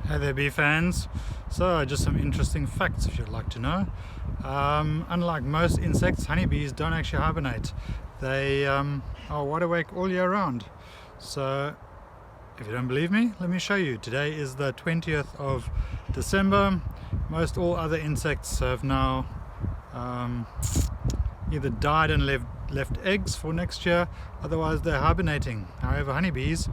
Hey there, bee fans. So just some interesting facts if you'd like to know. Unlike most insects, honeybees don't actually hibernate. They are wide awake all year round. So if you don't believe me, let me show you. Today is the 20th of December. Most all other insects have now either died and left eggs for next year, otherwise they're hibernating. However, honeybees,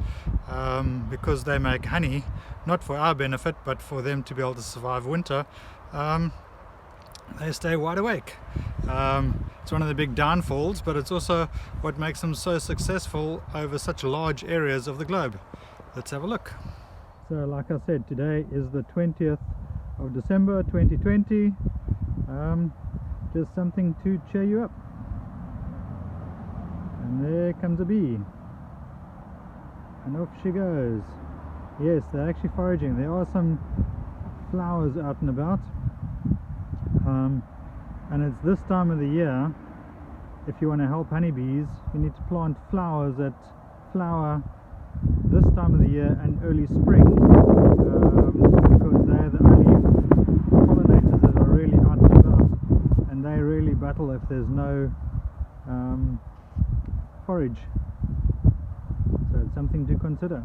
because they make honey, not for our benefit but for them to be able to survive winter, they stay wide awake. It's one of the big downfalls, but it's also what makes them so successful over such large areas of the globe. Let's have a look. So like I said, today is the 20th of December 2020. Just something to cheer you up. And there comes a bee. And off she goes. Yes, they're actually foraging. There are some flowers out and about. And it's this time of the year, if you want to help honeybees, you need to plant flowers that flower this time of the year and early spring, because they're the only pollinators that are really out and about, and they really battle if there's no forage. So it's something to consider.